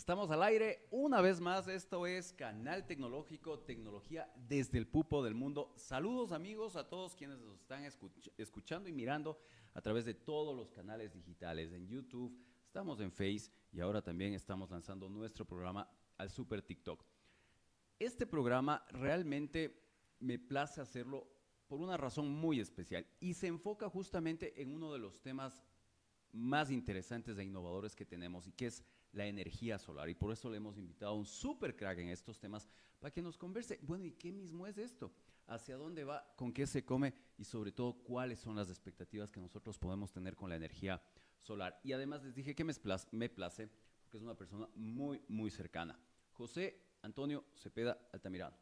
Estamos al aire una vez más. Esto es Canal Tecnológico, tecnología desde el pupo del mundo. Saludos amigos a todos quienes nos están escuchando y mirando a través de todos los canales digitales. En YouTube, estamos en Face y ahora también estamos lanzando nuestro programa al Super TikTok. Este programa realmente me place hacerlo por una razón muy especial y se enfoca justamente en uno de los temas más interesantes e innovadores que tenemos y que es la energía solar. Y por eso le hemos invitado a un super crack en estos temas para que nos converse. Bueno, ¿y qué mismo es esto? ¿Hacia dónde va? ¿Con qué se come? Y sobre todo, ¿cuáles son las expectativas que nosotros podemos tener con la energía solar? Y además les dije que me place porque es una persona muy, muy cercana. José Antonio Cepeda Altamirano.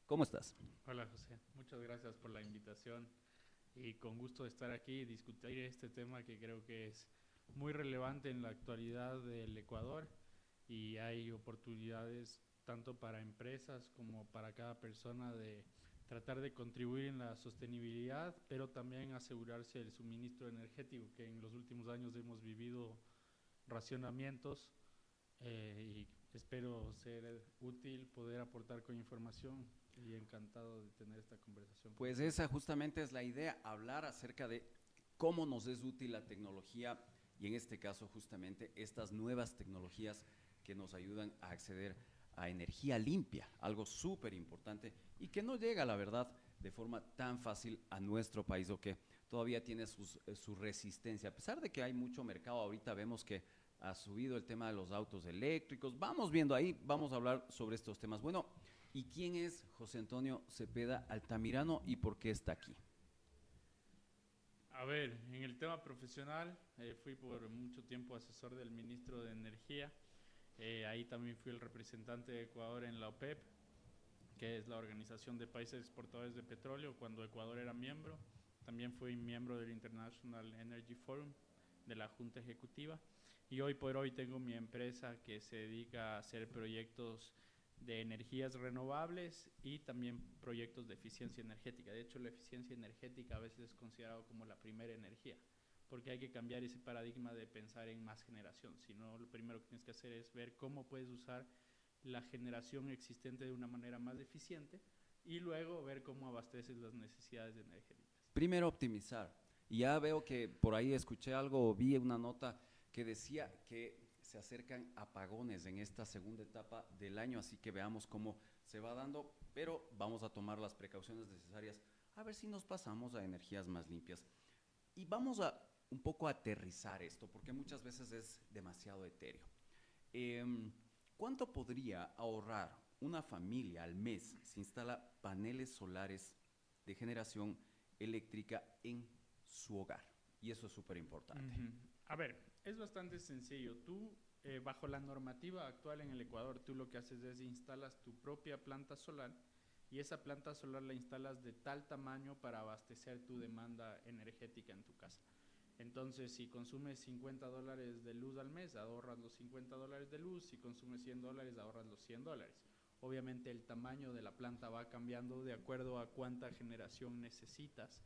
¿Cómo estás? Hola José, muchas gracias por la invitación y con gusto de estar aquí y discutir este tema que creo que es muy relevante en la actualidad del Ecuador y hay oportunidades tanto para empresas como para cada persona de tratar de contribuir en la sostenibilidad, pero también asegurarse el suministro energético, que en los últimos años hemos vivido racionamientos y espero ser útil, poder aportar con información y encantado de tener esta conversación Pues contigo. esa justamente es la idea, hablar acerca de cómo nos es útil la tecnología y en este caso justamente estas nuevas tecnologías que nos ayudan a acceder a energía limpia, algo súper importante y que no llega, la verdad, de forma tan fácil a nuestro país o que todavía tiene su resistencia. A pesar de que hay mucho mercado, ahorita vemos que ha subido el tema de los autos eléctricos, vamos viendo ahí, vamos a hablar sobre estos temas. Bueno, ¿y quién es José Antonio Cepeda Altamirano y por qué está aquí? A ver, en el tema profesional, fui por mucho tiempo asesor del ministro de Energía. Ahí también fui el representante de Ecuador en la OPEP, que es la Organización de Países Exportadores de Petróleo, cuando Ecuador era miembro. También fui miembro del International Energy Forum, de la Junta Ejecutiva. Y hoy por hoy tengo mi empresa que se dedica a hacer proyectos de energías renovables y también proyectos de eficiencia energética. De hecho, la eficiencia energética a veces es considerado como la primera energía, porque hay que cambiar ese paradigma de pensar en más generación. Si no, lo primero que tienes que hacer es ver cómo puedes usar la generación existente de una manera más eficiente y luego ver cómo abasteces las necesidades energéticas. Primero optimizar. Y ya veo que por ahí escuché algo o vi una nota que decía que se acercan apagones en esta segunda etapa del año, así que veamos cómo se va dando, pero vamos a tomar las precauciones necesarias a ver si nos pasamos a energías más limpias. Y vamos a un poco aterrizar esto, porque muchas veces es demasiado etéreo. Eh, ¿Cuánto podría ahorrar una familia al mes si instala paneles solares de generación eléctrica en su hogar? Y eso es súper importante. Uh-huh. A ver, es bastante sencillo. Tú, bajo la normativa actual en el Ecuador, tú lo que haces es instalas tu propia planta solar y esa planta solar la instalas de tal tamaño para abastecer tu demanda energética en tu casa. Entonces, si consumes $50 de luz al mes, ahorras los $50 de luz. Si consumes $100, ahorras los $100. Obviamente el tamaño de la planta va cambiando de acuerdo a cuánta generación necesitas.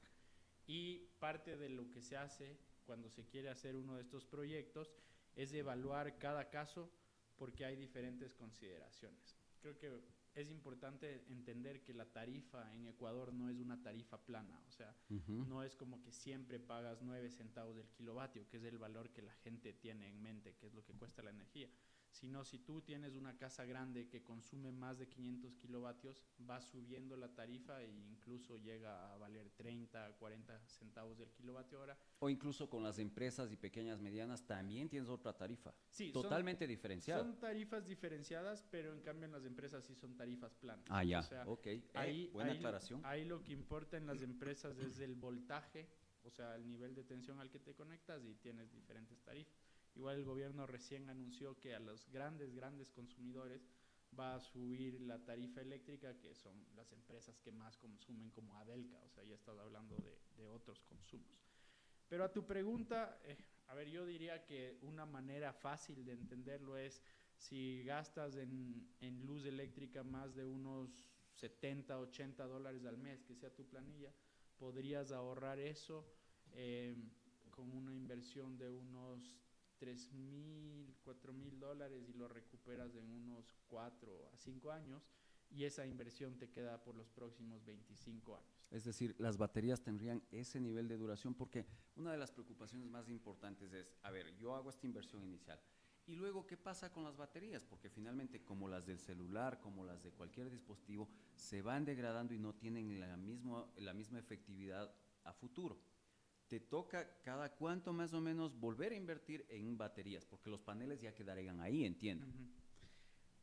Y parte de lo que se hace cuando se quiere hacer uno de estos proyectos es evaluar cada caso porque hay diferentes consideraciones. Creo que es importante entender que la tarifa en Ecuador no es una tarifa plana, o sea, Uh-huh. no es como que siempre pagas 9 centavos del kilovatio, que es el valor que la gente tiene en mente, que es lo que cuesta la energía, sino si tú tienes una casa grande que consume más de 500 kilovatios, va subiendo la tarifa e incluso llega a valer 30, 40 centavos del kilovatio hora. O incluso con las empresas y pequeñas medianas también tienes otra tarifa, Sí, totalmente diferenciada. son tarifas diferenciadas, pero en cambio en las empresas sí son tarifas planas. Ah, O ya, sea, ok. ahí, Buena ahí, aclaración. ahí lo que importa en las empresas es el voltaje, o sea, el nivel de tensión al que te conectas y tienes diferentes tarifas. Igual el gobierno recién anunció que a los grandes consumidores va a subir la tarifa eléctrica, que son las empresas que más consumen como Adelca, o sea, ya estás hablando de otros consumos. Pero a tu pregunta, a ver, yo diría que una manera fácil de entenderlo es si gastas en luz eléctrica más de unos 70, $80 al mes, que sea tu planilla, podrías ahorrar eso eh, con una inversión de unos 3.000, $4.000 y lo recuperas en unos 4 a 5 años y esa inversión te queda por los próximos 25 años. Es decir, las baterías tendrían ese nivel de duración porque una de las preocupaciones más importantes es, a ver, yo hago esta inversión inicial y luego, ¿qué pasa con las baterías? Porque finalmente, como las del celular, como las de cualquier dispositivo, se van degradando y no tienen la misma efectividad a futuro. Te toca cada cuánto más o menos volver a invertir en baterías, porque los paneles ya quedarían ahí, entiendo.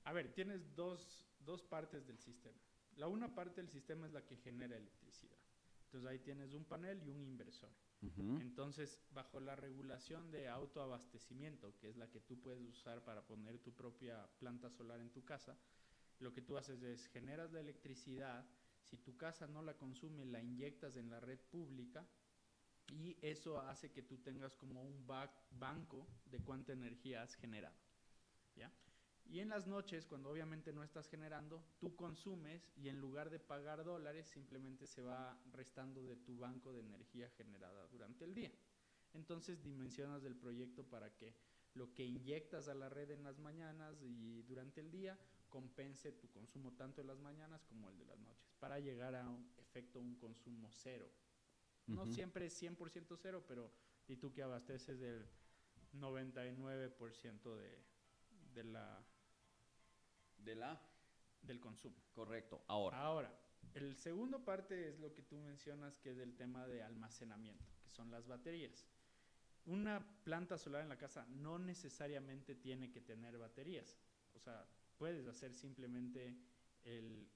A ver, tienes dos partes del sistema. La una parte del sistema es la que genera electricidad. Entonces ahí tienes un panel y un inversor. Entonces, bajo la regulación de autoabastecimiento, que es la que tú puedes usar para poner tu propia planta solar en tu casa, lo que tú haces es generas la electricidad, si tu casa no la consume, la inyectas en la red pública y eso hace que tú tengas como un banco de cuánta energía has generado, ¿ya? Y en las noches, cuando obviamente no estás generando, tú consumes y en lugar de pagar dólares, simplemente se va restando de tu banco de energía generada durante el día. Entonces dimensionas el proyecto para que lo que inyectas a la red en las mañanas y durante el día compense tu consumo tanto en las mañanas como el de las noches, para llegar a un efecto, un consumo cero. No siempre es 100% cero, pero y tú que abasteces del 99% del consumo. Correcto. Ahora, el segundo parte es lo que tú mencionas, que es el tema de almacenamiento, que son las baterías. Una planta solar en la casa no necesariamente tiene que tener baterías. O sea, puedes hacer simplemente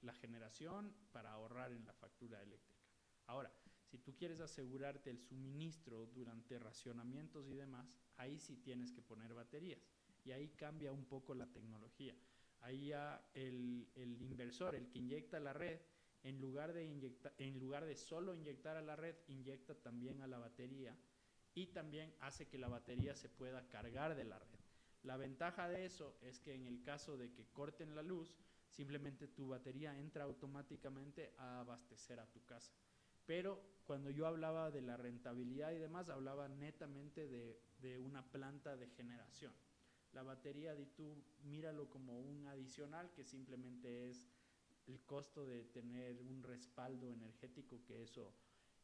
la generación para ahorrar en la factura eléctrica. Ahora, si tú quieres asegurarte el suministro durante racionamientos y demás, ahí sí tienes que poner baterías. Y ahí cambia un poco la tecnología. Ahí ya el inversor, el que inyecta a la red, en lugar de solo inyectar a la red, inyecta también a la batería y también hace que la batería se pueda cargar de la red. La ventaja de eso es que en el caso de que corten la luz, simplemente tu batería entra automáticamente a abastecer a tu casa. Pero cuando yo hablaba de la rentabilidad y demás, hablaba netamente de una planta de generación. La batería, tú míralo como un adicional que simplemente es el costo de tener un respaldo energético, que eso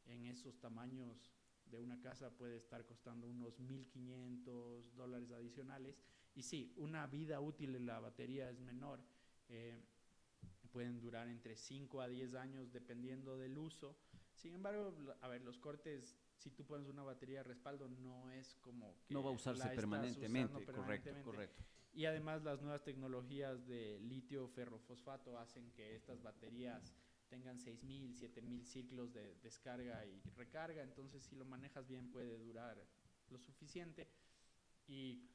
en esos tamaños de una casa puede estar costando unos $1,500 adicionales. Y sí, una vida útil de la batería es menor. Pueden durar entre 5 a 10 años dependiendo del uso. Sin embargo, a ver, los cortes, si tú pones una batería de respaldo, no es como que no va a usarse permanentemente, correcto. Y además las nuevas tecnologías de litio ferrofosfato hacen que estas baterías tengan 6.000, 7.000 ciclos de descarga y recarga, entonces si lo manejas bien puede durar lo suficiente. Y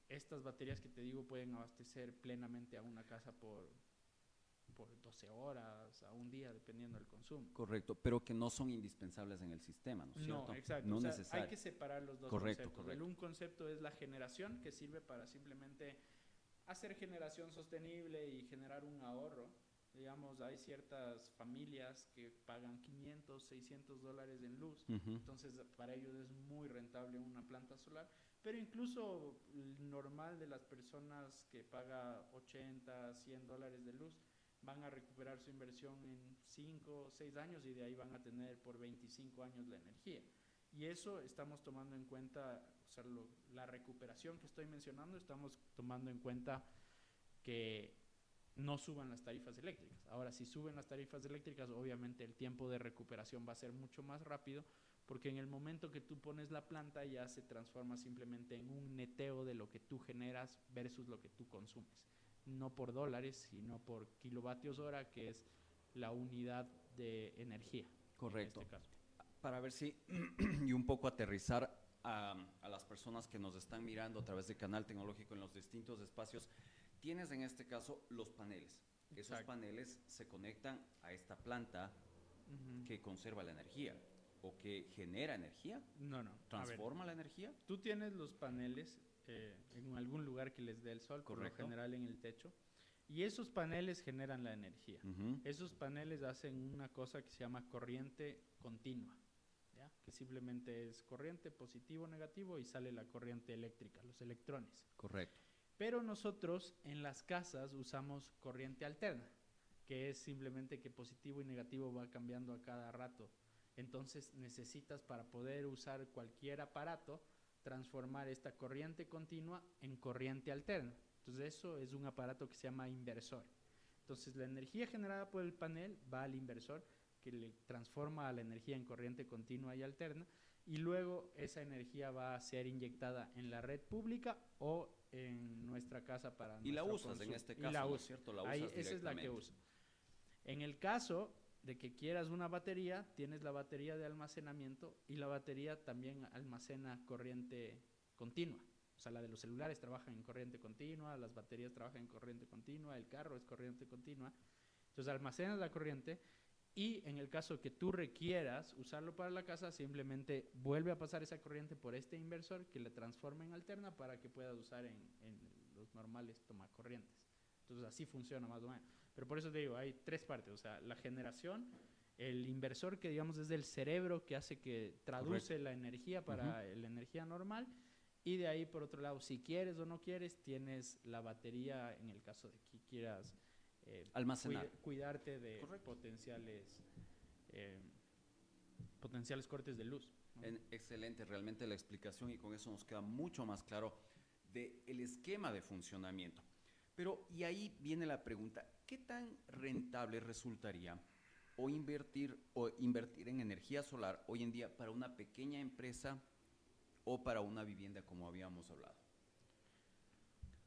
estas baterías que te digo pueden abastecer plenamente a una casa por 12 horas, a un día, dependiendo del consumo. Correcto, pero que no son indispensables en el sistema, ¿no es cierto? No, exacto. No, o sea, hay que separar los dos conceptos. Correcto. Un concepto es la generación, que sirve para simplemente hacer generación sostenible y generar un ahorro. Digamos, hay ciertas familias que pagan $500, $600 en luz, entonces para ellos es muy rentable una planta solar, pero incluso el normal de las personas que paga $80, $100 de luz, van a recuperar su inversión en 5 o 6 años y de ahí van a tener por 25 años la energía. Y eso estamos tomando en cuenta, o sea, la recuperación que estoy mencionando, estamos tomando en cuenta que no suban las tarifas eléctricas. Ahora, si suben las tarifas eléctricas, obviamente el tiempo de recuperación va a ser mucho más rápido, porque en el momento que tú pones la planta ya se transforma simplemente en un neteo de lo que tú generas versus lo que tú consumes. No por dólares, sino por kilovatios hora, que es la unidad de energía. Correcto. En este caso. Para ver si, y un poco aterrizar a las personas que nos están mirando a través del canal tecnológico en los distintos espacios, tienes en este caso los paneles. Esos Exacto. paneles se conectan a esta planta que conserva la energía o que genera energía. No. ¿Transforma la energía? Tú tienes los paneles en algún lugar que les dé el sol, correcto, por lo general en el techo, y esos paneles generan la energía. Esos paneles hacen una cosa que se llama corriente continua, ¿ya? que simplemente es corriente positivo, negativo y sale la corriente eléctrica, los electrones. Correcto. Pero nosotros en las casas usamos corriente alterna, que es simplemente que positivo y negativo va cambiando a cada rato. Entonces necesitas, para poder usar cualquier aparato, transformar esta corriente continua en corriente alterna. Entonces eso es un aparato que se llama inversor. Entonces la energía generada por el panel va al inversor, que le transforma a la energía en corriente continua y alterna, y luego esa energía va a ser inyectada en la red pública o en nuestra casa para Y la nuestro usas consumo. en este Y caso, la ¿no es uso. cierto? La usas Ahí, esa es la que directamente. uso. En el caso de que quieras una batería, tienes la batería de almacenamiento y la batería también almacena corriente continua. O sea, la de los celulares trabaja en corriente continua, las baterías trabajan en corriente continua, el carro es corriente continua. Entonces almacenas la corriente y en el caso que tú requieras usarlo para la casa, simplemente vuelve a pasar esa corriente por este inversor que le transforma en alterna para que puedas usar en los normales tomacorrientes. Entonces así funciona más o menos. Pero por eso te digo, hay tres partes. O sea, la generación, el inversor que digamos es el cerebro que hace que traduce Correcto. la energía para la energía normal. Y de ahí, por otro lado, si quieres o no quieres, tienes la batería en el caso de que quieras Almacenar. cuidarte de Correcto. eh, potenciales cortes de luz, ¿no? Excelente, realmente la explicación, y con eso nos queda mucho más claro del esquema de funcionamiento. Pero, y ahí viene la pregunta, ¿qué tan rentable resultaría o invertir en energía solar hoy en día para una pequeña empresa o para una vivienda como habíamos hablado?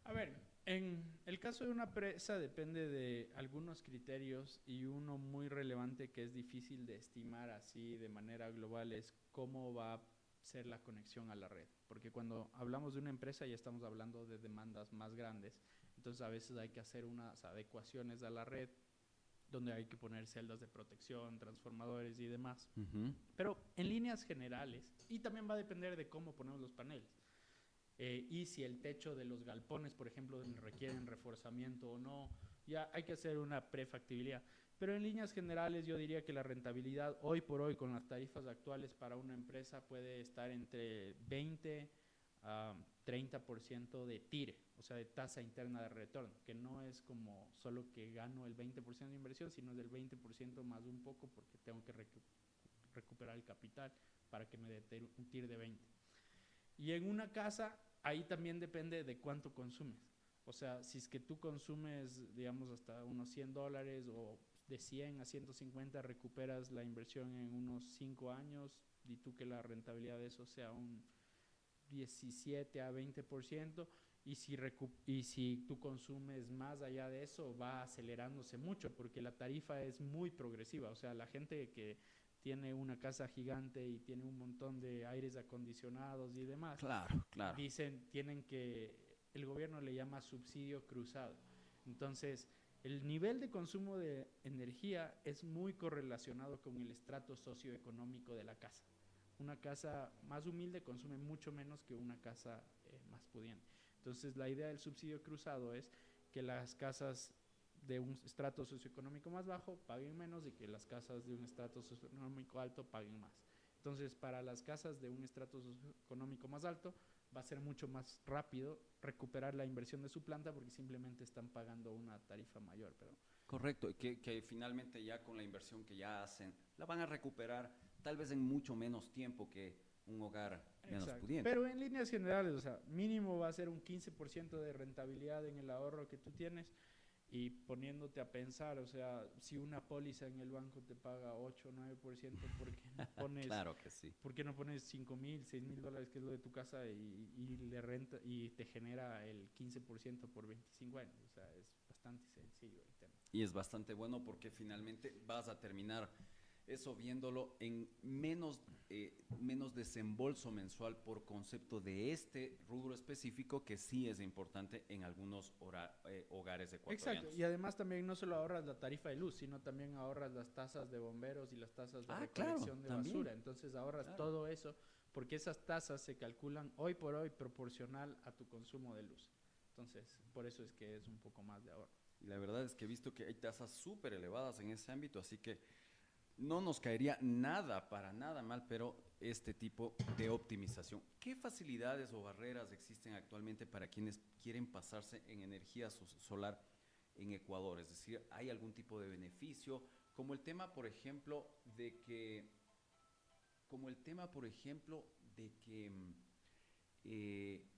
A ver, en el caso de una empresa depende de algunos criterios y uno muy relevante que es difícil de estimar así de manera global es cómo va a ser la conexión a la red. Porque cuando hablamos de una empresa ya estamos hablando de demandas más grandes. Entonces a veces hay que hacer unas adecuaciones a la red donde hay que poner celdas de protección, transformadores y demás. Pero en líneas generales, y también va a depender de cómo ponemos los paneles. Y si el techo de los galpones, por ejemplo, requieren reforzamiento o no, ya hay que hacer una prefactibilidad. Pero en líneas generales yo diría que la rentabilidad hoy por hoy con las tarifas actuales para una empresa puede estar entre 20 a 30% de TIRE, o sea, de tasa interna de retorno, que no es como solo que gano el 20% de inversión, sino del 20% más un poco porque tengo que recuperar el capital para que me dé un TIR de 20. Y en una casa, ahí también depende de cuánto consumes. O sea, si es que tú consumes, digamos, hasta unos $100 o de 100 a 150 recuperas la inversión en unos 5 años, y tú que la rentabilidad de eso sea un 17 a 20%, y si tú consumes más allá de eso, va acelerándose mucho, porque la tarifa es muy progresiva. O sea, la gente que tiene una casa gigante y tiene un montón de aires acondicionados y demás, Claro, claro. dicen, el gobierno le llama subsidio cruzado. Entonces, el nivel de consumo de energía es muy correlacionado con el estrato socioeconómico de la casa. Una casa más humilde consume mucho menos que una casa más pudiente. Entonces, la idea del subsidio cruzado es que las casas de un estrato socioeconómico más bajo paguen menos y que las casas de un estrato socioeconómico alto paguen más. Entonces, para las casas de un estrato socioeconómico más alto, va a ser mucho más rápido recuperar la inversión de su planta porque simplemente están pagando una tarifa mayor. Pero Correcto, que finalmente ya con la inversión que ya hacen, la van a recuperar tal vez en mucho menos tiempo que un hogar menos exacto. pudiente. Pero en líneas generales, o sea, mínimo va a ser un 15% de rentabilidad en el ahorro que tú tienes. Y poniéndote a pensar, o sea, si una póliza en el banco te paga 8 o 9%, ¿por qué no pones, claro que sí. ¿por qué no pones $5,000, $6,000, que es lo de tu casa, y le renta y te genera el 15% por 25 años? O sea, es bastante sencillo el tema. Y es bastante bueno porque finalmente vas a terminar eso viéndolo en menos desembolso mensual por concepto de este rubro específico que sí es importante en algunos hogares ecuatorianos. Exacto, y además también no solo ahorras la tarifa de luz, sino también ahorras las tasas de bomberos y las tasas de recolección de basura. Entonces ahorras todo eso porque esas tasas se calculan hoy por hoy proporcional a tu consumo de luz. Entonces, por eso es que es un poco más de ahorro. Y la verdad es que he visto que hay tasas súper elevadas en ese ámbito, así que no nos caería nada, para nada mal, pero este tipo de optimización. ¿Qué facilidades o barreras existen actualmente para quienes quieren pasarse en energía solar en Ecuador? Es decir, ¿hay algún tipo de beneficio? Como el tema, por ejemplo,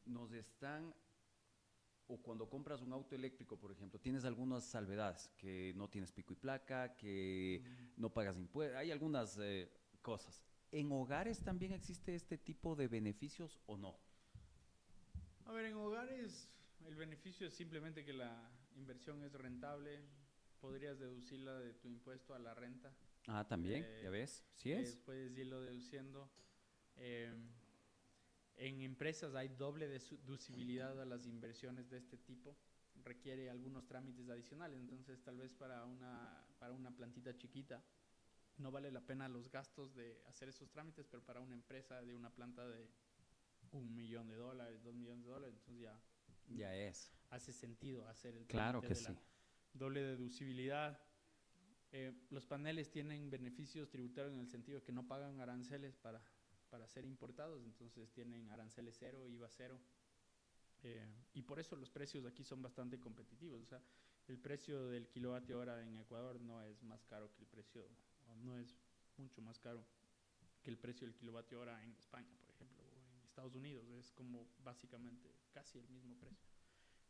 nos están, o cuando compras un auto eléctrico, por ejemplo, tienes algunas salvedades, que no tienes pico y placa, que no pagas impuestos, hay algunas cosas. ¿En hogares también existe este tipo de beneficios o no? A ver, en hogares el beneficio es simplemente que la inversión es rentable, podrías deducirla de tu impuesto a la renta. Ah, también, ya ves, sí es. Puedes irlo deduciendo. Eh, en empresas hay doble deducibilidad a las inversiones de este tipo. Requiere algunos trámites adicionales, entonces tal vez para una plantita chiquita no vale la pena los gastos de hacer esos trámites, pero para una empresa de una planta de $1 millón, $2 millones, entonces Ya es. hace sentido hacer el Claro trámite que de sí. la doble deducibilidad. Los paneles tienen beneficios tributarios en el sentido de que no pagan aranceles para ser importados, entonces tienen aranceles cero, IVA cero. Y por eso los precios aquí son bastante competitivos. O sea, el precio del kilovatio hora en Ecuador no es más caro que el precio, o no es mucho más caro que el precio del kilovatio hora en España, por ejemplo, o en Estados Unidos. Es como básicamente casi el mismo precio.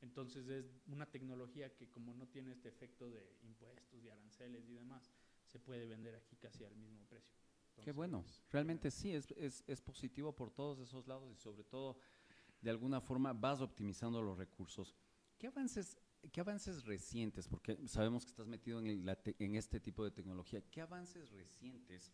Entonces es una tecnología que como no tiene este efecto de impuestos, de aranceles y demás, se puede vender aquí casi al mismo precio. Qué bueno. Entonces, Realmente sí, es positivo por todos esos lados y sobre todo, de alguna forma, vas optimizando los recursos. ¿Qué avances, qué avances recientes, porque sabemos que estás metido en este tipo de tecnología, qué avances recientes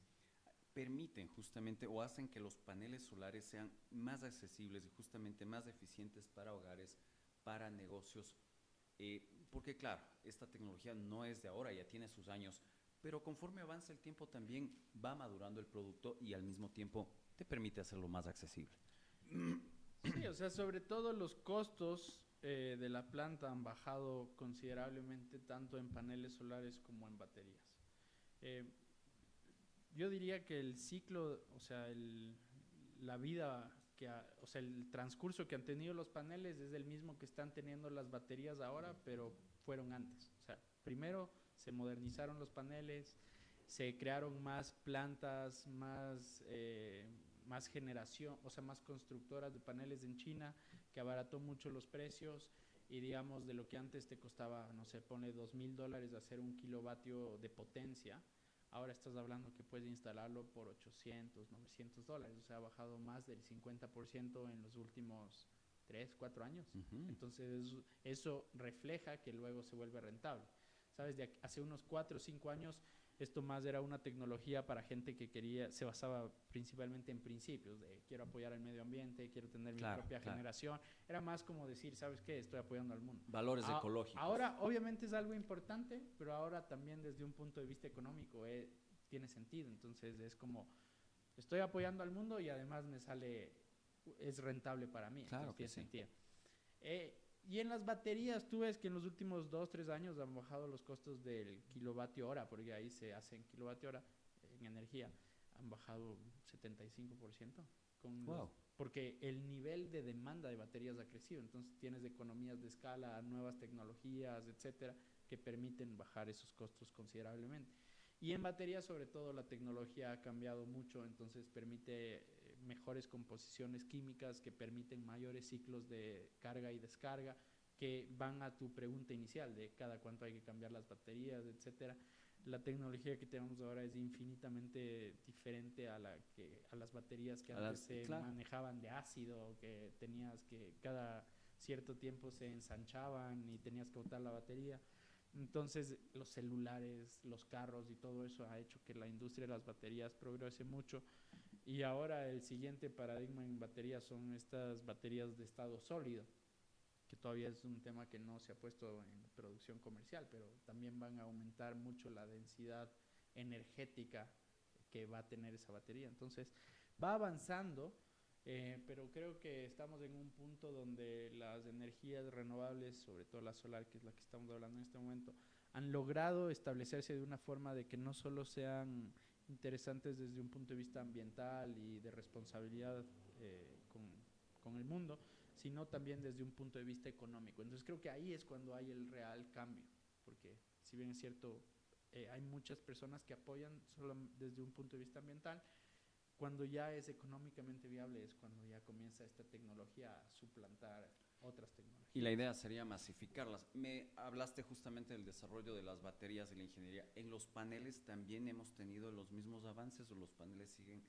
permiten justamente o hacen que los paneles solares sean más accesibles y justamente más eficientes para hogares, para negocios? Porque claro, esta tecnología no es de ahora, ya tiene sus años, pero conforme avanza el tiempo también va madurando el producto y al mismo tiempo te permite hacerlo más accesible. sí, o sea, sobre todo los costos de la planta han bajado considerablemente tanto en paneles solares como en baterías. Eh, yo diría que el ciclo, o sea, la vida, o sea, el transcurso que han tenido los paneles es el mismo que están teniendo las baterías ahora, pero fueron antes. O sea, primero se modernizaron los paneles, se crearon más plantas, más generación, o sea, más constructoras de paneles en China, que abarató mucho los precios. Y digamos, de lo que antes te costaba, no sé, pone $2,000 hacer un kilovatio de potencia, ahora estás hablando que puedes instalarlo por $800, $900. O sea, ha bajado más del 50% en los últimos 3, 4 años. Ujú. Entonces, eso refleja que luego se vuelve rentable. ¿Sabes? Hace unos 4 o 5 años, esto más era una tecnología para gente que se basaba principalmente en principios de quiero apoyar el medio ambiente, quiero tener mi Claro, propia claro. generación. Era más como decir, ¿sabes qué? Estoy apoyando al mundo. Valores ecológicos. Ahora, obviamente es algo importante, pero ahora también desde un punto de vista económico tiene sentido. Entonces es como, estoy apoyando al mundo y además es rentable para mí. Claro Entonces que tiene sí. sentido. Y en las baterías, tú ves que en los últimos 2, 3 años han bajado los costos del kilovatio hora, porque ahí se hace en kilovatio hora en energía, han bajado 75% Wow. porque el nivel de demanda de baterías ha crecido, entonces tienes economías de escala, nuevas tecnologías, etcétera, que permiten bajar esos costos considerablemente. Y en baterías, sobre todo, la tecnología ha cambiado mucho, entonces permite mejores composiciones químicas que permiten mayores ciclos de carga y descarga que van a tu pregunta inicial de cada cuánto hay que cambiar las baterías, etcétera. La tecnología que tenemos ahora es infinitamente diferente a las baterías que antes se Claro. manejaban de ácido, que tenías que cada cierto tiempo se ensanchaban y tenías que botar la batería. Entonces los celulares, los carros y todo eso ha hecho que la industria de las baterías progrese mucho. Y ahora el siguiente paradigma en baterías son estas baterías de estado sólido, que todavía es un tema que no se ha puesto en producción comercial, pero también van a aumentar mucho la densidad energética que va a tener esa batería. Entonces va avanzando, pero creo que estamos en un punto donde las energías renovables, sobre todo la solar, que es la que estamos hablando en este momento, han logrado establecerse de una forma de que no solo sean interesantes desde un punto de vista ambiental y de responsabilidad con el mundo, sino también desde un punto de vista económico. Entonces creo que ahí es cuando hay el real cambio, porque si bien es cierto, hay muchas personas que apoyan solo desde un punto de vista ambiental, cuando ya es económicamente viable es cuando ya comienza esta tecnología a suplantar otras tecnologías. Y la idea sería masificarlas. Me hablaste justamente del desarrollo de las baterías y la ingeniería. ¿En los paneles también hemos tenido los mismos avances o los paneles siguen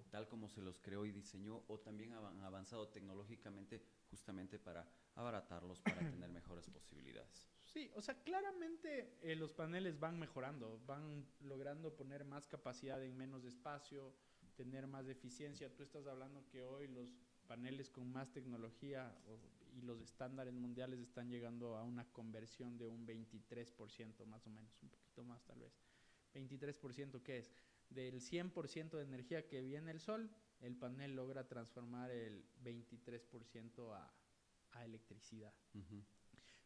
tal como se los creó y diseñó o también han avanzado tecnológicamente justamente para abaratarlos, para tener mejores posibilidades? Sí, o sea, claramente los paneles van mejorando, van logrando poner más capacidad en menos espacio, tener más eficiencia. Tú estás hablando que hoy los paneles con más tecnología y los estándares mundiales están llegando a una conversión de un 23% más o menos, un poquito más tal vez. 23%, ¿qué es? Del 100% de energía que viene el sol, el panel logra transformar el 23% a electricidad.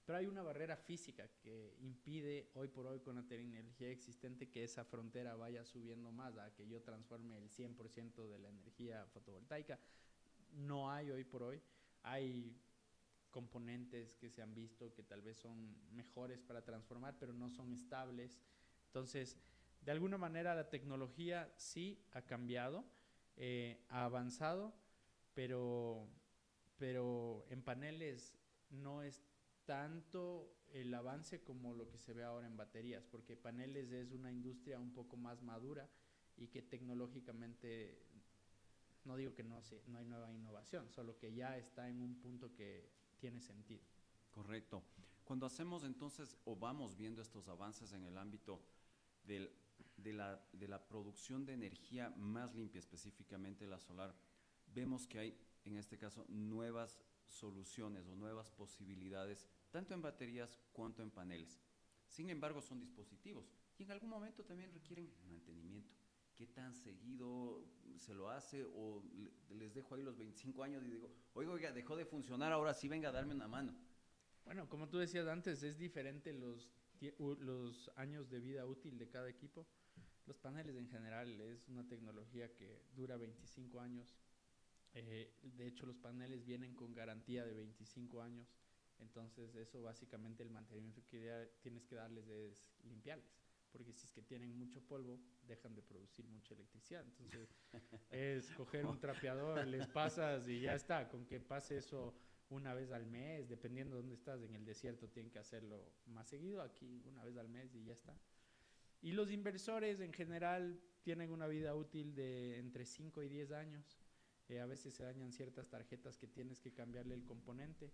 Pero hay una barrera física que impide hoy por hoy con la tecnología existente que esa frontera vaya subiendo más a que yo transforme el 100% de la energía fotovoltaica. No hay hoy por hoy. Hay componentes que se han visto que tal vez son mejores para transformar, pero no son estables. Entonces, de alguna manera la tecnología sí ha cambiado, ha avanzado, pero en paneles no es tanto el avance como lo que se ve ahora en baterías, porque paneles es una industria un poco más madura y que tecnológicamente, no digo que no hay nueva innovación, solo que ya está en un punto que tiene sentido. Correcto. Cuando hacemos entonces o vamos viendo estos avances en el ámbito de la producción de energía más limpia, específicamente la solar, vemos que hay en este caso nuevas soluciones o nuevas posibilidades, tanto en baterías cuanto en paneles. Sin embargo, son dispositivos y en algún momento también requieren mantenimiento. ¿Qué tan seguido se lo hace o les dejo ahí los 25 años y digo, oiga, dejó de funcionar, ahora sí venga a darme una mano? Bueno, como tú decías antes, es diferente los años de vida útil de cada equipo. Los paneles en general es una tecnología que dura 25 años. De hecho, los paneles vienen con garantía de 25 años. Entonces, eso básicamente el mantenimiento que tienes que darles es limpiarles. Porque si es que tienen mucho polvo, dejan de producir mucha electricidad. Entonces, es coger un trapeador, les pasas y ya está. Con que pase eso una vez al mes, dependiendo de dónde estás. En el desierto tienen que hacerlo más seguido. Aquí una vez al mes y ya está. Y los inversores en general tienen una vida útil de entre 5 y 10 años. A veces se dañan ciertas tarjetas que tienes que cambiarle el componente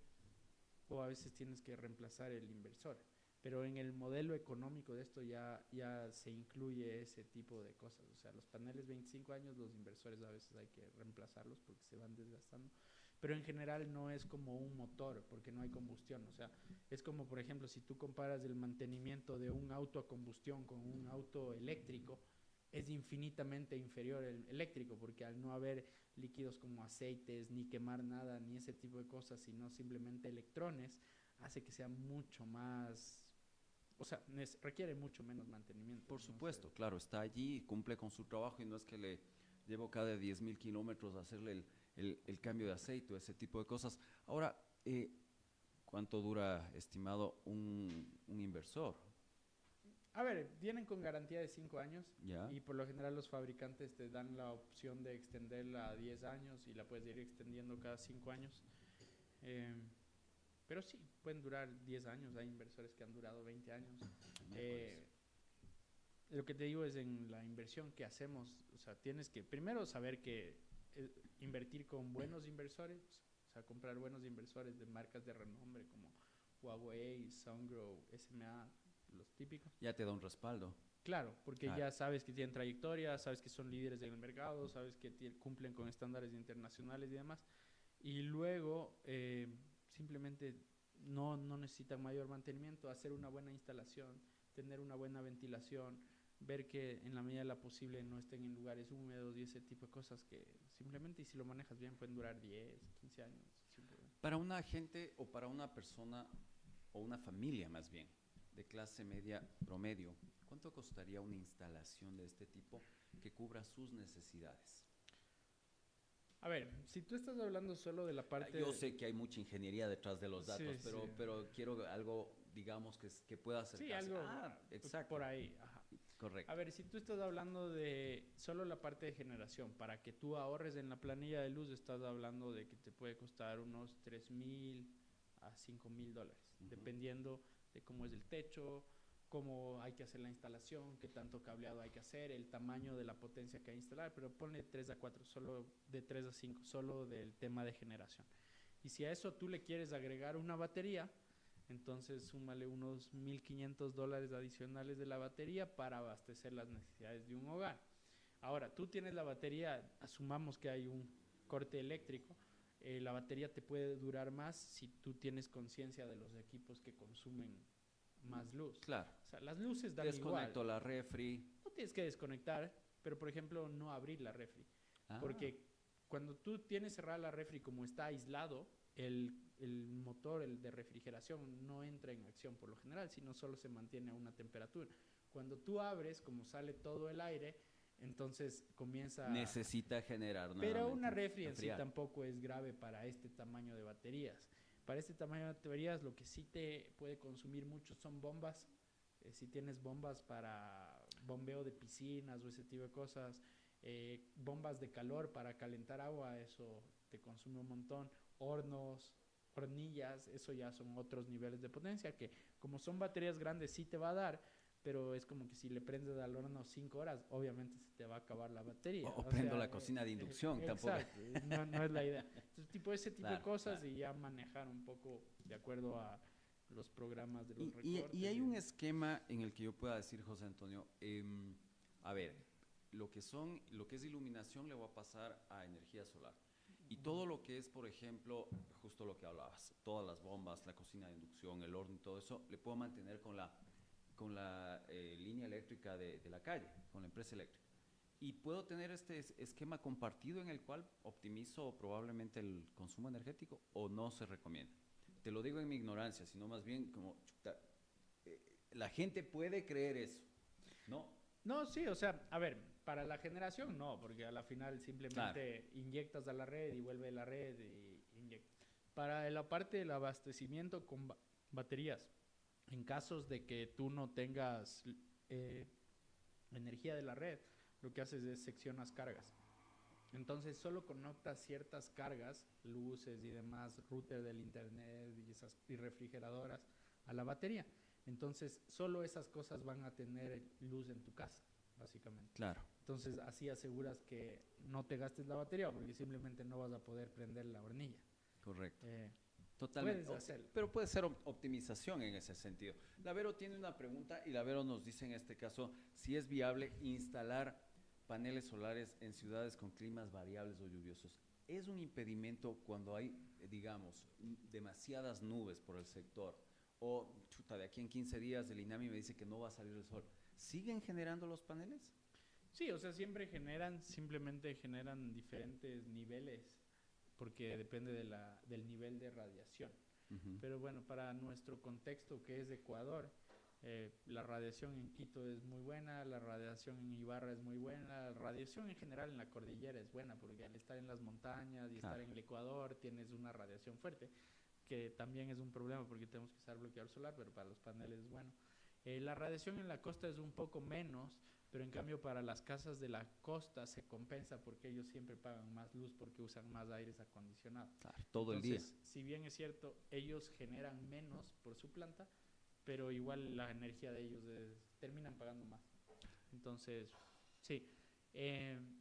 o a veces tienes que reemplazar el inversor. Pero en el modelo económico de esto ya se incluye ese tipo de cosas. O sea, los paneles 25 años, los inversores a veces hay que reemplazarlos porque se van desgastando. Pero en general no es como un motor porque no hay combustión. O sea, es como, por ejemplo, si tú comparas el mantenimiento de un auto a combustión con un auto eléctrico, es infinitamente inferior el eléctrico porque al no haber líquidos como aceites, ni quemar nada, ni ese tipo de cosas, sino simplemente electrones, hace que sea mucho más, o sea, requiere mucho menos mantenimiento. Por supuesto, claro, está allí, cumple con su trabajo y no es que le llevo cada 10.000 kilómetros a hacerle el cambio de aceite o ese tipo de cosas. Ahora, ¿cuánto dura, estimado, un inversor? A ver, vienen con garantía de 5 años. ¿Ya? Y por lo general los fabricantes te dan la opción de extenderla a 10 años y la puedes ir extendiendo cada 5 años. Pero sí, pueden durar 10 años. Hay inversores que han durado 20 años. Lo que te digo es en la inversión que hacemos, o sea, tienes que primero saber que invertir con buenos inversores, o sea, comprar buenos inversores de marcas de renombre como Huawei, Sungrow, SMA, los típicos. Ya te da un respaldo. Claro, porque Claro. ya sabes que tienen trayectoria, sabes que son líderes en el mercado, sabes que cumplen con estándares internacionales y demás. Y luego simplemente no necesitan mayor mantenimiento, hacer una buena instalación, tener una buena ventilación, ver que en la medida de la posible no estén en lugares húmedos y ese tipo de cosas que simplemente, y si lo manejas bien, pueden durar 10, 15 años. Para una gente o para una persona o una familia más bien de clase media promedio, ¿cuánto costaría una instalación de este tipo que cubra sus necesidades? A ver, si tú estás hablando solo de la parte... Yo sé que hay mucha ingeniería detrás de los datos, Sí, pero, sí. pero quiero algo, digamos, que pueda Sí, acercarse. algo Exacto. por ahí. Ajá. Correcto. A ver, si tú estás hablando de solo la parte de generación, para que tú ahorres en la planilla de luz, estás hablando de que te puede costar unos 3,000 a 5,000 dólares, dependiendo de cómo es el techo, cómo hay que hacer la instalación, qué tanto cableado hay que hacer, el tamaño de la potencia que hay que instalar, pero ponle 3 a 4, solo de 3 a 5, solo del tema de generación. Y si a eso tú le quieres agregar una batería, entonces súmale unos 1,500 dólares adicionales de la batería para abastecer las necesidades de un hogar. Ahora, tú tienes la batería, asumamos que hay un corte eléctrico, la batería te puede durar más si tú tienes conciencia de los equipos que consumen más luz. Claro. O sea, las luces dan Desconecto igual. la refri. No tienes que desconectar, pero por ejemplo no abrir la refri. Porque cuando tú tienes cerrada la refri como está aislado, el motor, el de refrigeración, no entra en acción por lo general, sino solo se mantiene a una temperatura. Cuando tú abres, como sale todo el aire, entonces comienza... Necesita generar Pero nuevamente. una refri en sí Enfriar. tampoco es grave para este tamaño de baterías. Para este tamaño de baterías lo que sí te puede consumir mucho son bombas. Si tienes bombas para bombeo de piscinas o ese tipo de cosas, bombas de calor para calentar agua, eso te consume un montón. Hornos, hornillas, eso ya son otros niveles de potencia que como son baterías grandes sí te va a dar, pero es como que si le prendes al horno 5 horas, obviamente se te va a acabar la batería. O prendo la cocina de inducción, tampoco. Exacto, no es la idea. Entonces, ese tipo de Claro, cosas claro. y ya manejar un poco de acuerdo a los programas de los Y recortes. hay un esquema en el que yo pueda decir, José Antonio, a ver, lo que es iluminación le voy a pasar a energía solar. Y todo lo que es, por ejemplo, justo lo que hablabas, todas las bombas, la cocina de inducción, el horno y todo eso, le puedo mantener con la línea eléctrica de la calle, con la empresa eléctrica. Y puedo tener este esquema compartido en el cual optimizo probablemente el consumo energético o no se recomienda. Te lo digo en mi ignorancia, sino más bien como la gente puede creer eso, ¿no? No, sí, o sea, a ver, para la generación no, porque a la final simplemente inyectas a la red y vuelve a la red y inyectas. Para la parte del abastecimiento con baterías, en casos de que tú no tengas energía de la red, lo que haces es seccionas cargas. Entonces solo conectas ciertas cargas, luces y demás, router del internet y refrigeradoras a la batería. Entonces solo esas cosas van a tener luz en tu casa, básicamente. Claro. Entonces así aseguras que no te gastes la batería porque simplemente no vas a poder prender la hornilla. Correcto. Totalmente. Puedes hacerlo. Pero puede ser optimización en ese sentido. Lavero tiene una pregunta y Lavero nos dice en este caso si es viable instalar paneles solares en ciudades con climas variables o lluviosos. ¿Es un impedimento cuando hay, digamos, demasiadas nubes por el sector? O, chuta, de aquí en 15 días el INAMI me dice que no va a salir el sol. ¿Siguen generando los paneles? Sí, o sea, simplemente generan diferentes niveles porque depende del nivel de radiación. Pero bueno, para nuestro contexto que es Ecuador, la radiación en Quito es muy buena, la radiación en Ibarra es muy buena, la radiación en general en la cordillera es buena porque al estar en las montañas y estar en el Ecuador tienes una radiación fuerte, que también es un problema porque tenemos que usar bloqueador solar, pero para los paneles es bueno. La radiación en la costa es un poco menos, pero en cambio para las casas de la costa se compensa porque ellos siempre pagan más luz porque usan más aires acondicionados. Claro, todo el día. Entonces, si bien es cierto, ellos generan menos por su planta, pero igual la energía de ellos terminan pagando más. Entonces, sí,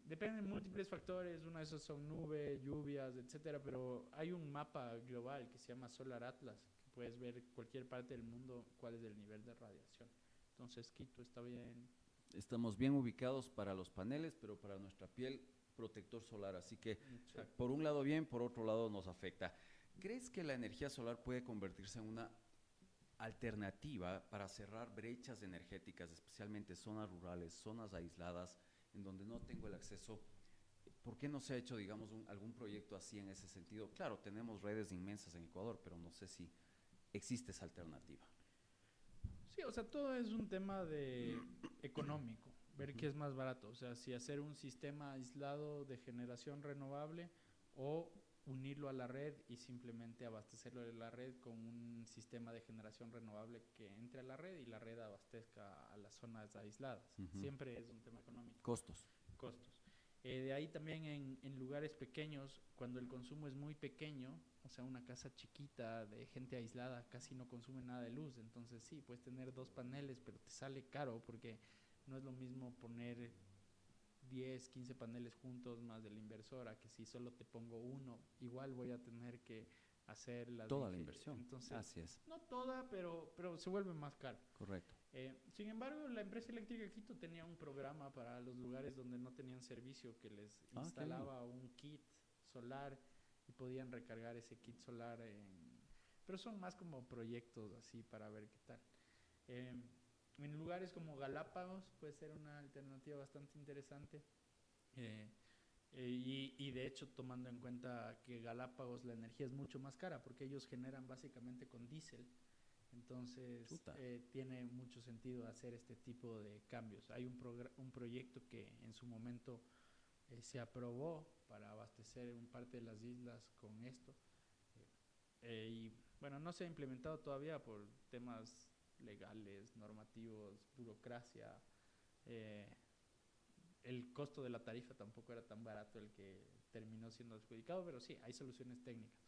dependen de múltiples factores, uno de esos son nubes, lluvias, etcétera, pero hay un mapa global que se llama Solar Atlas, que puedes ver cualquier parte del mundo cuál es el nivel de radiación. Entonces, Quito está bien. Estamos bien ubicados para los paneles, pero para nuestra piel, protector solar. Así que, por un lado bien, por otro lado nos afecta. ¿Crees que la energía solar puede convertirse en una alternativa para cerrar brechas energéticas, especialmente zonas rurales, zonas aisladas, en donde no tengo el acceso? ¿Por qué no se ha hecho, digamos, algún proyecto así en ese sentido? Claro, tenemos redes inmensas en Ecuador, pero no sé si existe esa alternativa. Sí, o sea, todo es un tema de económico, ver qué es más barato. O sea, si hacer un sistema aislado de generación renovable o unirlo a la red y simplemente abastecerlo de la red con un sistema de generación renovable que entre a la red y la red abastezca a las zonas aisladas. Siempre es un tema económico. Costos. Costos. De ahí también en lugares pequeños, cuando el consumo es muy pequeño, o sea, una casa chiquita de gente aislada casi no consume nada de luz. Entonces sí, puedes tener 2 paneles, pero te sale caro porque no es lo mismo poner 10, 15 paneles juntos más del inversor, a que si solo te pongo uno, igual voy a tener que hacer toda la inversión. Entonces, así es. No toda, pero se vuelve más caro. Correcto. Sin embargo, la empresa eléctrica de Quito tenía un programa para los lugares donde no tenían servicio que les instalaba un kit solar y podían recargar ese kit solar pero son más como proyectos así para ver qué tal. En lugares como Galápagos puede ser una alternativa bastante interesante. Y de hecho, tomando en cuenta que Galápagos la energía es mucho más cara porque ellos generan básicamente con diésel. Entonces tiene mucho sentido hacer este tipo de cambios. Hay un proyecto que en su momento se aprobó para abastecer un parte de las islas con esto. Y bueno, no se ha implementado todavía por temas legales, normativos, burocracia. El costo de la tarifa tampoco era tan barato el que terminó siendo adjudicado, pero sí, hay soluciones técnicas.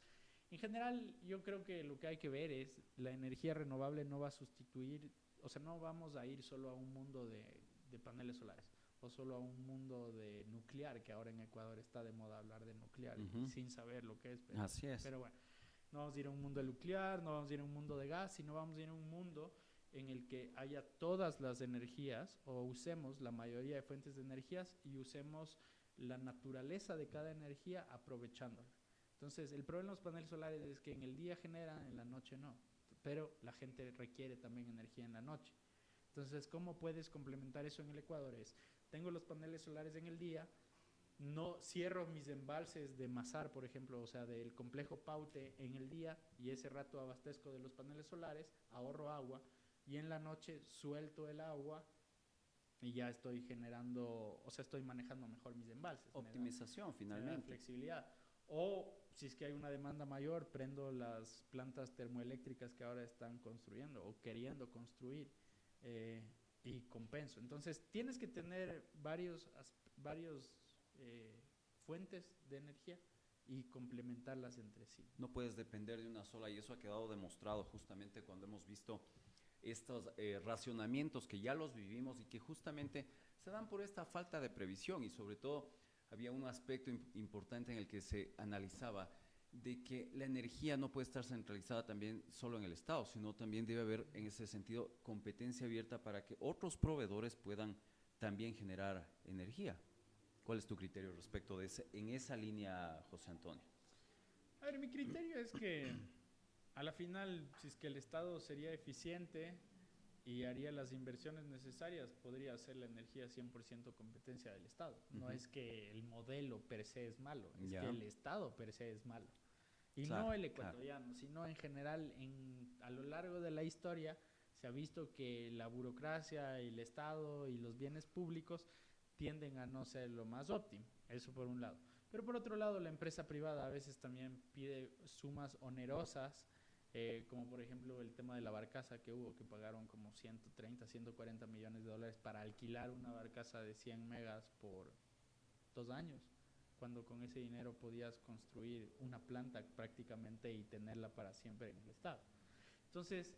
En general, yo creo que lo que hay que ver es la energía renovable no va a sustituir, o sea, no vamos a ir solo a un mundo de paneles solares o solo a un mundo de nuclear, que ahora en Ecuador está de moda hablar de nuclear sin saber lo que es. Así es. Pero bueno, no vamos a ir a un mundo nuclear, no vamos a ir a un mundo de gas, sino vamos a ir a un mundo en el que haya todas las energías o usemos la mayoría de fuentes de energías y usemos la naturaleza de cada energía aprovechándola. Entonces, el problema de los paneles solares es que en el día generan, en la noche no, pero la gente requiere también energía en la noche. Entonces, ¿cómo puedes complementar eso en el Ecuador? Tengo los paneles solares en el día, no cierro mis embalses de Masar, por ejemplo, o sea, del complejo Paute en el día y ese rato abastezco de los paneles solares, ahorro agua y en la noche suelto el agua y ya estoy generando, o sea, estoy manejando mejor mis embalses. Optimización, finalmente. Me da flexibilidad. O si es que hay una demanda mayor, prendo las plantas termoeléctricas que ahora están construyendo o queriendo construir y compenso. Entonces, tienes que tener varios fuentes de energía y complementarlas entre sí. No puedes depender de una sola y eso ha quedado demostrado justamente cuando hemos visto estos racionamientos que ya los vivimos y que justamente se dan por esta falta de previsión y sobre todo había un aspecto importante en el que se analizaba de que la energía no puede estar centralizada también solo en el Estado, sino también debe haber en ese sentido competencia abierta para que otros proveedores puedan también generar energía. ¿Cuál es tu criterio respecto de en esa línea, José Antonio? A ver, mi criterio es que a la final, si es que el Estado sería eficiente y haría las inversiones necesarias, podría hacer la energía 100% competencia del Estado. No es que el modelo per se es malo, es que el Estado per se es malo. Y no el ecuatoriano, sino en general, a lo largo de la historia se ha visto que la burocracia y el Estado y los bienes públicos tienden a no ser lo más óptimo. Eso por un lado. Pero por otro lado, la empresa privada a veces también pide sumas onerosas, como por ejemplo el tema de la barcaza que hubo, que pagaron como 130, 140 millones de dólares para alquilar una barcaza de 100 megas por 2 años, cuando con ese dinero podías construir una planta prácticamente y tenerla para siempre en el Estado. Entonces,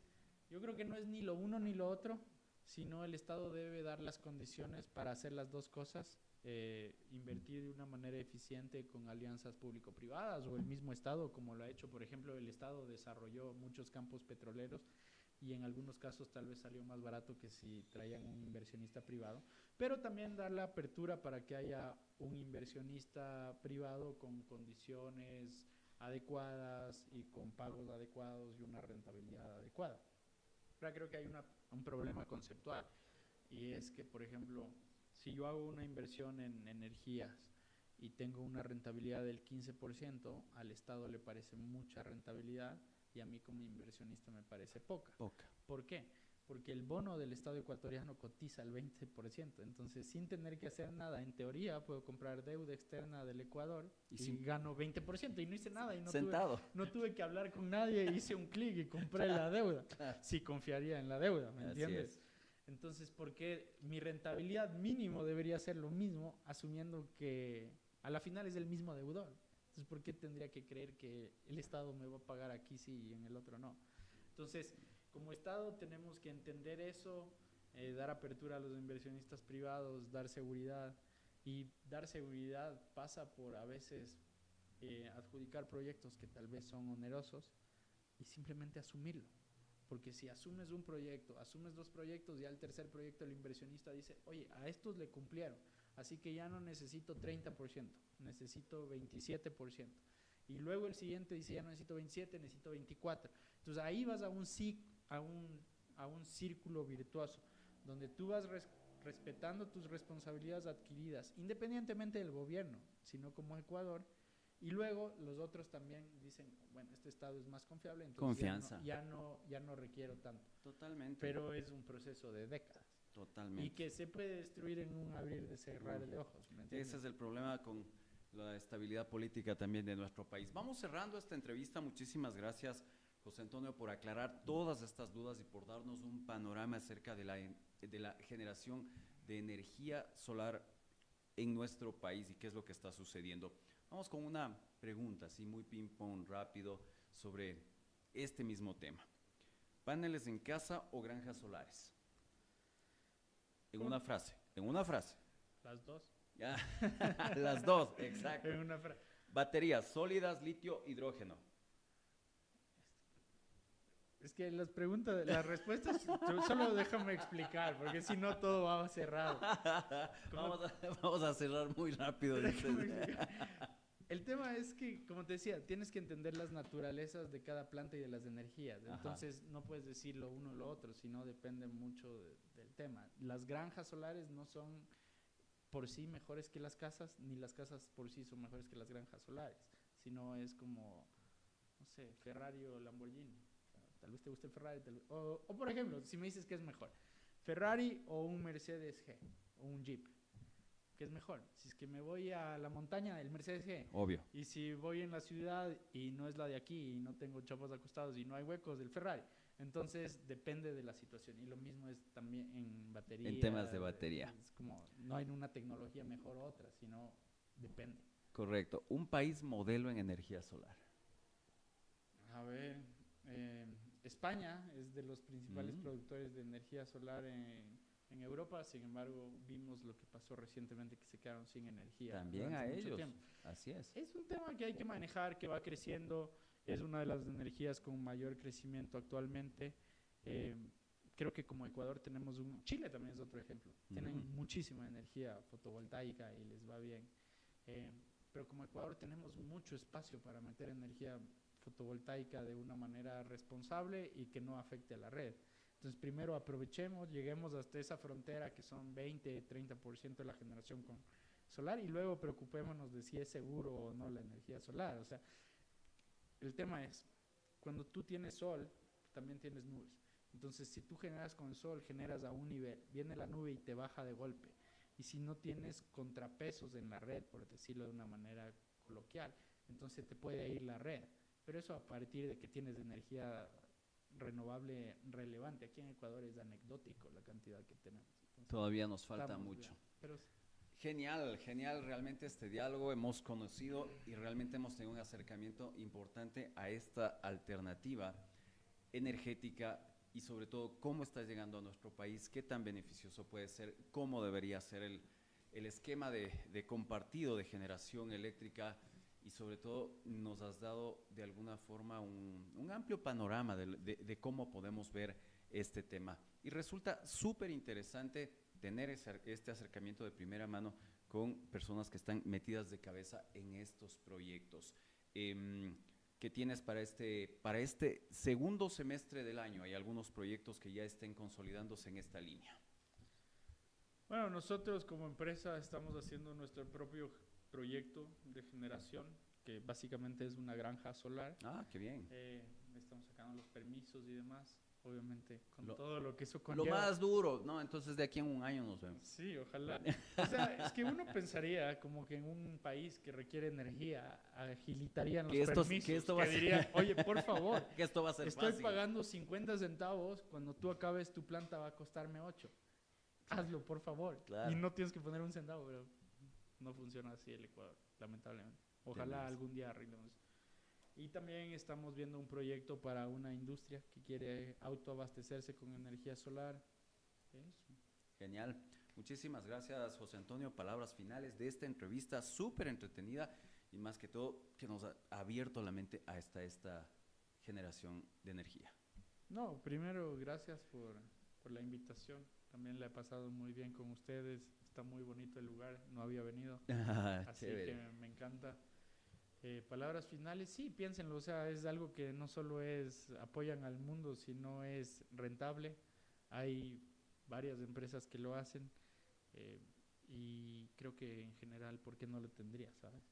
yo creo que no es ni lo uno ni lo otro, sino el Estado debe dar las condiciones para hacer las dos cosas, invertir de una manera eficiente con alianzas público-privadas o el mismo Estado, como lo ha hecho, por ejemplo, el Estado desarrolló muchos campos petroleros y en algunos casos tal vez salió más barato que si traían un inversionista privado, pero también dar la apertura para que haya un inversionista privado con condiciones adecuadas y con pagos adecuados y una rentabilidad adecuada. Pero creo que hay un problema conceptual y es que, por ejemplo, si yo hago una inversión en energías y tengo una rentabilidad del 15%, al Estado le parece mucha rentabilidad y a mí como inversionista me parece poca. ¿Por qué? porque el bono del Estado ecuatoriano cotiza el 20%. Entonces, sin tener que hacer nada, en teoría, puedo comprar deuda externa del Ecuador y gano 20%. Y no hice nada. Y no tuve que hablar con nadie. Hice un clic y compré la deuda. Sí confiaría en la deuda, ¿me entiendes? Entonces, ¿por qué mi rentabilidad mínimo debería ser lo mismo, asumiendo que a la final es el mismo deudor? Entonces, ¿por qué tendría que creer que el Estado me va a pagar aquí sí y en el otro no? Entonces, como Estado tenemos que entender eso, dar apertura a los inversionistas privados, dar seguridad. Y dar seguridad pasa por a veces adjudicar proyectos que tal vez son onerosos y simplemente asumirlo. Porque si asumes un proyecto, asumes dos proyectos, ya el tercer proyecto el inversionista dice, oye, a estos le cumplieron, así que ya no necesito 30%, necesito 27%. Y luego el siguiente dice, ya no necesito 27, necesito 24. Entonces ahí vas a un círculo virtuoso, donde tú vas respetando tus responsabilidades adquiridas, independientemente del gobierno, sino como Ecuador. Y luego los otros también dicen, bueno, este Estado es más confiable, entonces confianza. Ya no requiero tanto. Totalmente. Pero es un proceso de décadas. Totalmente. Y que se puede destruir en un abrir y cerrar de ojos. Ese es el problema con la estabilidad política también de nuestro país. Vamos cerrando esta entrevista. Muchísimas gracias, José Antonio, por aclarar todas estas dudas y por darnos un panorama acerca de la generación de energía solar en nuestro país y qué es lo que está sucediendo. Vamos con una pregunta, así muy ping-pong rápido, sobre este mismo tema. ¿Paneles en casa o granjas solares? En una frase. Las dos. Ya, las dos, exacto. En una frase. Baterías sólidas, litio, hidrógeno. Es que las respuestas, solo déjame explicar, porque si no todo va cerrado. Vamos a cerrar muy rápido. El tema es que, como te decía, tienes que entender las naturalezas de cada planta y de las energías. Entonces, no puedes decir lo uno o lo otro, sino depende mucho del tema. Las granjas solares no son por sí mejores que las casas, ni las casas por sí son mejores que las granjas solares, sino es como, no sé, Ferrari o Lamborghini. Tal vez te guste el Ferrari, o por ejemplo, si me dices que es mejor, Ferrari o un Mercedes G, o un Jeep. ¿Qué es mejor? Si es que me voy a la montaña, el Mercedes G. Obvio. Y si voy en la ciudad y no es la de aquí y no tengo chapas acostados y no hay huecos, del Ferrari. Entonces depende de la situación. Y lo mismo es también en batería. En temas de batería. Es como, no hay una tecnología mejor o otra, sino depende. Correcto. Un país modelo en energía solar. A ver, España es de los principales productores de energía solar en Europa. Sin embargo, vimos lo que pasó recientemente, que se quedaron sin energía. También a ellos. Así es. Es un tema que hay que manejar, que va creciendo. Es una de las energías con mayor crecimiento actualmente. Creo que como Ecuador tenemos Chile también es otro ejemplo. Tienen muchísima energía fotovoltaica y les va bien. Pero como Ecuador tenemos mucho espacio para meter energía fotovoltaica de una manera responsable y que no afecte a la red. Entonces, primero aprovechemos, lleguemos hasta esa frontera que son 20-30% de la generación con solar y luego preocupémonos de si es seguro o no la energía solar. O sea, el tema es, cuando tú tienes sol, también tienes nubes. Entonces, si tú generas con el sol, generas a un nivel, viene la nube y te baja de golpe. Y si no tienes contrapesos en la red, por decirlo de una manera coloquial, entonces te puede ir la red. Pero eso a partir de que tienes energía renovable relevante. Aquí en Ecuador es anecdótico la cantidad que tenemos. Entonces, todavía nos falta mucho. Pero genial realmente este diálogo. Hemos conocido y realmente hemos tenido un acercamiento importante a esta alternativa energética y sobre todo cómo está llegando a nuestro país, qué tan beneficioso puede ser, cómo debería ser el esquema de compartido de generación eléctrica. Y sobre todo nos has dado de alguna forma un amplio panorama de cómo podemos ver este tema. Y resulta súper interesante tener este acercamiento de primera mano con personas que están metidas de cabeza en estos proyectos. ¿Qué tienes para este segundo semestre del año? ¿Hay algunos proyectos que ya estén consolidándose en esta línea? Bueno, nosotros como empresa estamos haciendo nuestro propio proyecto de generación, que básicamente es una granja solar. Ah, qué bien. Estamos sacando los permisos y demás. obviamente, con Lo- todo lo que eso Lo conlleva. más duro, ¿no? Entonces de aquí en un año nos vemos. Sí, ojalá. O sea, es que uno pensaría como que en un país que requiere energía agilitarían los permisos, que esto va a ser- dirían, oye, por favor, que esto va a ser estoy fácil. pagando 50 centavos, cuando tú acabes tu planta va a costarme 8. Hazlo, por favor. Claro. Y no tienes que poner un centavo, pero no funciona así el Ecuador, lamentablemente. Ojalá Tienes. algún día arreglemos eso. Y también estamos viendo un proyecto para una industria que quiere autoabastecerse con energía solar. Eso. Genial. Muchísimas gracias, José Antonio. Palabras finales de esta entrevista súper entretenida y más que todo que nos ha abierto la mente a esta generación de energía. No, primero, gracias por la invitación. También la he pasado muy bien con ustedes. Está muy bonito el lugar. No había venido. Así Chévere. que me encanta. Palabras finales, sí, piénsenlo. O sea, es algo que no solo es apoyan al mundo, sino es rentable. Hay varias empresas que lo hacen. Y creo que en general, ¿por qué no lo tendría, sabes?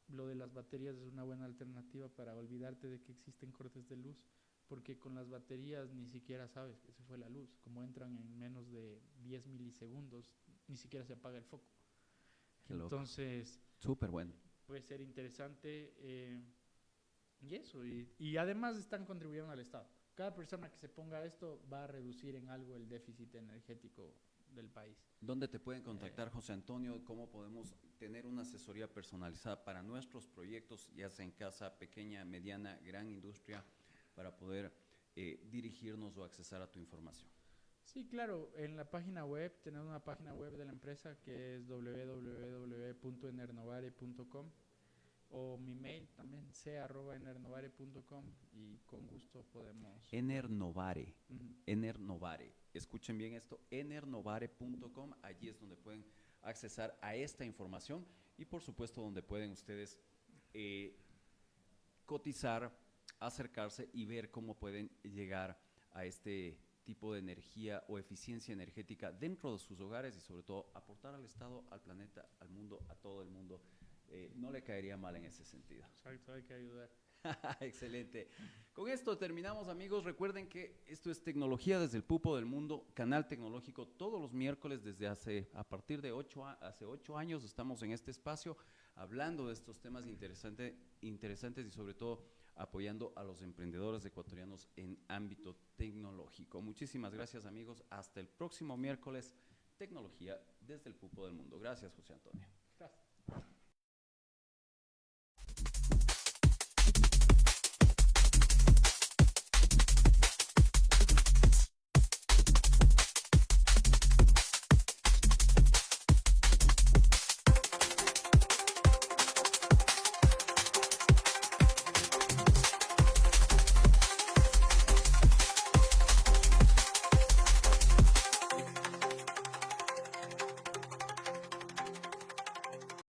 Lo de las baterías es una buena alternativa para olvidarte de que existen cortes de luz, porque con las baterías ni siquiera sabes que se fue la luz. Como entran en menos de 10 milisegundos, ni siquiera se apaga el foco. Qué loco. Entonces, Súper bueno. puede ser interesante y eso. Y además están contribuyendo al Estado. Cada persona que se ponga a esto va a reducir en algo el déficit energético del país. ¿Dónde te pueden contactar, José Antonio? ¿Cómo podemos tener una asesoría personalizada para nuestros proyectos, ya sea en casa, pequeña, mediana, gran industria, para poder dirigirnos o accesar a tu información? Sí, claro, en la página web, tenemos una página web de la empresa que es www.enernovare.com o mi mail también, c@enernovare.com y con gusto podemos... Enernovare. Ujú. Enernovare. Escuchen bien esto, enernovare.com. Allí es donde pueden accesar a esta información y por supuesto donde pueden ustedes cotizar, acercarse y ver cómo pueden llegar a este tipo de energía o eficiencia energética dentro de sus hogares y sobre todo aportar al Estado, al planeta, al mundo, a todo el mundo. No le caería mal en ese sentido. Exacto, hay que ayudar. Excelente. Con esto terminamos, amigos. Recuerden que esto es Tecnología desde el Pupo del Mundo, canal tecnológico todos los miércoles desde a partir de hace 8 años estamos en este espacio hablando de estos temas interesantes y sobre todo apoyando a los emprendedores ecuatorianos en ámbito tecnológico. Muchísimas gracias, amigos. Hasta el próximo miércoles, Tecnología desde el Pupo del Mundo. Gracias, José Antonio.